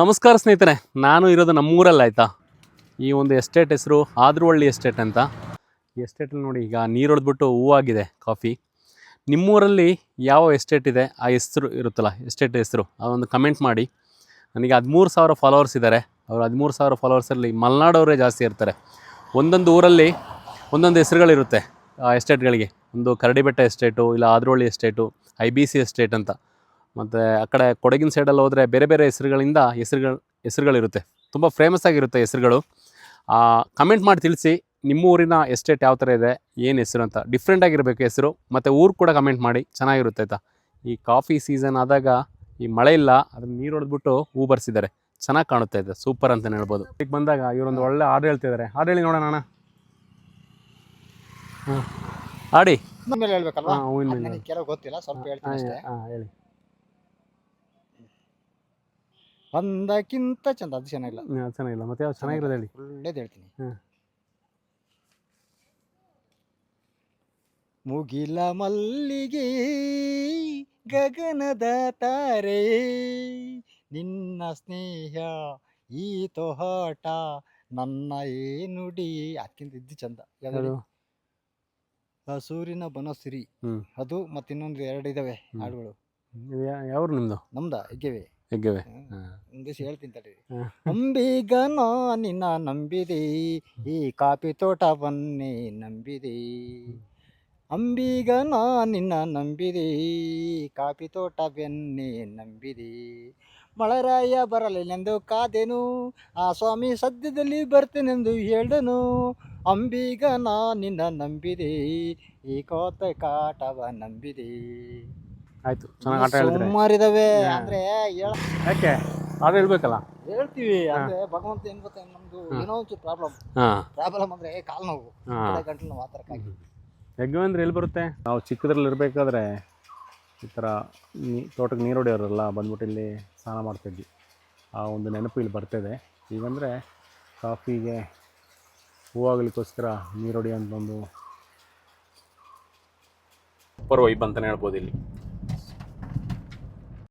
ನಮಸ್ಕಾರ ಸ್ನೇಹಿತರೆ, ನಾನು ಇರೋದು ನಮ್ಮೂರಲ್ಲಿ ಆಯಿತಾ. ಈ ಒಂದು ಎಸ್ಟೇಟ್ ಹೆಸರು ಆದ್ರವಳ್ಳಿ ಎಸ್ಟೇಟ್ ಅಂತ. ಈ ಎಸ್ಟೇಟಲ್ಲಿ ನೋಡಿ, ಈಗ ನೀರು ಹೊಡೆದ್ಬಿಟ್ಟು ಹೂವಾಗಿದೆ ಕಾಫಿ. ನಿಮ್ಮೂರಲ್ಲಿ ಯಾವ ಎಸ್ಟೇಟ್ ಇದೆ, ಆ ಹೆಸರು ಇರುತ್ತಲ್ಲ ಎಸ್ಟೇಟ್ ಹೆಸರು, ಅದೊಂದು ಕಮೆಂಟ್ ಮಾಡಿ. ನನಗೆ 13,000 ಫಾಲೋವರ್ಸ್ ಇದ್ದಾರೆ. ಅವರು 13,000 ಫಾಲೋವರ್ಸಲ್ಲಿ ಮಲೆನಾಡವರೇ ಜಾಸ್ತಿ ಇರ್ತಾರೆ. ಒಂದೊಂದು ಊರಲ್ಲಿ ಒಂದೊಂದು ಹೆಸರುಗಳಿರುತ್ತೆ ಆ ಎಸ್ಟೇಟ್ಗಳಿಗೆ. ಒಂದು ಕರಡಿಬೆಟ್ಟ ಎಸ್ಟೇಟು, ಇಲ್ಲ ಆದ್ರವಳ್ಳಿ ಎಸ್ಟೇಟು, IBC ಎಸ್ಟೇಟ್ ಅಂತ. ಮತ್ತು ಆ ಕಡೆ ಕೊಡಗಿನ ಸೈಡಲ್ಲಿ ಹೋದರೆ ಬೇರೆ ಬೇರೆ ಹೆಸರುಗಳಿಂದ ಹೆಸರುಗಳಿರುತ್ತೆ. ತುಂಬ ಫೇಮಸ್ ಆಗಿರುತ್ತೆ ಹೆಸರುಗಳು. ಕಮೆಂಟ್ ಮಾಡಿ ತಿಳಿಸಿ, ನಿಮ್ಮ ಊರಿನ ಎಸ್ಟೇಟ್ ಯಾವ ಥರ ಇದೆ, ಏನು ಹೆಸರು ಅಂತ. ಡಿಫ್ರೆಂಟಾಗಿರಬೇಕು ಹೆಸರು, ಮತ್ತು ಊರು ಕೂಡ ಕಮೆಂಟ್ ಮಾಡಿ, ಚೆನ್ನಾಗಿರುತ್ತೆ ಆಯಿತಾ. ಈ ಕಾಫಿ ಸೀಸನ್ ಆದಾಗ ಈ ಮಳೆ ಇಲ್ಲ, ಅದನ್ನು ನೀರು ಹೊಡೆದ್ಬಿಟ್ಟು ಹೂ ಬರ್ಸಿದ್ದಾರೆ, ಚೆನ್ನಾಗಿ ಕಾಣುತ್ತೆ ಇದೆ, ಸೂಪರ್ ಅಂತಲೇ ಹೇಳ್ಬೋದು. ಈಗ ಬಂದಾಗ ಇವರೊಂದು ಒಳ್ಳೆ ಹಾಡು ಹೇಳ್ತಿದ್ದಾರೆ. ಹಾಡು ಹೇಳಿ ನೋಡೋಣ ಅಣ್ಣ. ಹಾಡಿ ಮೇಲೆ ಹೇಳ್ಬೇಕಲ್ವಾ? ಹೂವಿನ ನನಗೆ ಕೆಲವು ಗೊತ್ತಿಲ್ಲ, ಸ್ವಲ್ಪ ಹೇಳ್ತೀನಿ ಅಷ್ಟೇ. ಹೇಳಿ. ಒಂದಕ್ಕಿಂತ ಚಂದ, ಅದು ಚೆನ್ನಾಗಿಲ್ಲ. ಚೆನ್ನಾಗಿಲ್ಲ, ಮತ್ತೆ ಯಾವ ಚೆನ್ನಾಗಿರೋದು ಹೇಳಿ. ಒಳ್ಳೇದು ಹೇಳ್ತೀನಿ. ಮುಗಿಲ ಮಲ್ಲಿಗೆ ಗಗನದ ತಾರೆ, ನಿನ್ನ ಸ್ನೇಹ ಈ ತೋಹಾಟ, ನನ್ನ ನುಡಿ. ಅದಕ್ಕಿಂತ ಇದ್ದು ಚಂದ ಯಾವ್ದು? ಹಸೂರಿನ ಬನಸಿರಿ, ಅದು ಮತ್ತೆ ಇನ್ನೊಂದು 2 ಇದಾವೆ ಹಾಡುಗಳು. ಯಾವ ನಿಮ್ದು? ನಮ್ದ ಹೆಗ್ಗೆವೆ. ಒಂದಿವ್ಸ ಹೇಳ್ತೀನಿ ತಡೀರಿ. ಅಂಬಿಗ ನಾ ನಿನ್ನ ನಂಬಿದೆ, ಈ ಕಾಫಿ ತೋಟವನ್ನೇ ನಂಬಿದೆ. ಅಂಬಿಗ ನಾ ನಿನ್ನ ನಂಬಿದೆ, ಕಾಫಿ ತೋಟವನ್ನೇ ನಂಬಿದೆ. ಮಳೆರಾಯ ಬರಲಿಲ್ಲೆಂದು ಕಾದೆನು, ಆ ಸ್ವಾಮಿ ಸದ್ಯದಲ್ಲಿ ಬರ್ತೇನೆಂದು ಹೇಳಿದನು. ಅಂಬಿಗ ನಾ ನಿನ್ನ ನಂಬಿದೆ, ಈ ಕೋತ ಕಾಟವ ನಂಬಿದೆ. ಆಯ್ತು, ಚೆನ್ನಾಗಿ ಆಟ ಹೇಳಿದ್ರೆ. ಸುಮಾರಿದಾವೆ ಅಂದ್ರೆ ಯಾಕೆ ಹಾಡು ಹೇಳ್ಬೇಕಲ್ಲ? ಹೇಳ್ತೀವಿ ಅಂದ್ರೆ ಭಗವಂತ ಏನ್ ಗೊತ್ತಾ, ನಮ್ದು ಏನೋ ಒಂಚೂರು ಪ್ರಾಬ್ಲಮ್ ಅಂದ್ರೆ ಕಾಲು ನೋವು, ಗಂಟಲು ನೋವು, ಆ ಥರ. ಹೆಗ್ಗು ಅಂದ್ರೆ ಎಲ್ಲಿ ಬರುತ್ತೆ? ನಾವು ಚಿಕ್ಕದ್ರಲ್ಲಿ ಇರಬೇಕಾದ್ರೆ ಈ ಥರ ತೋಟಕ್ಕೆ ನೀರು ಹೊಡೆಯೋರೆಲ್ಲ ಬಂದ್ಬಿಟ್ಟು ಇಲ್ಲಿ ಸ್ನಾನ ಮಾಡ್ತಿದ್ವಿ. ಆ ಒಂದು ನೆನಪು ಇಲ್ಲಿ ಬರ್ತಿದೆ. ಈಗಂದರೆ ಕಾಫಿಗೆ ಹೂವಾಗಲಿಕ್ಕೋಸ್ಕರ ನೀರು ಹೊಡೆಯೋಂಥ ಒಂದು ಸೂಪರ್ ವೈಬ್ ಅಂತಲೇ ಹೇಳ್ಬೋದು ಇಲ್ಲಿ.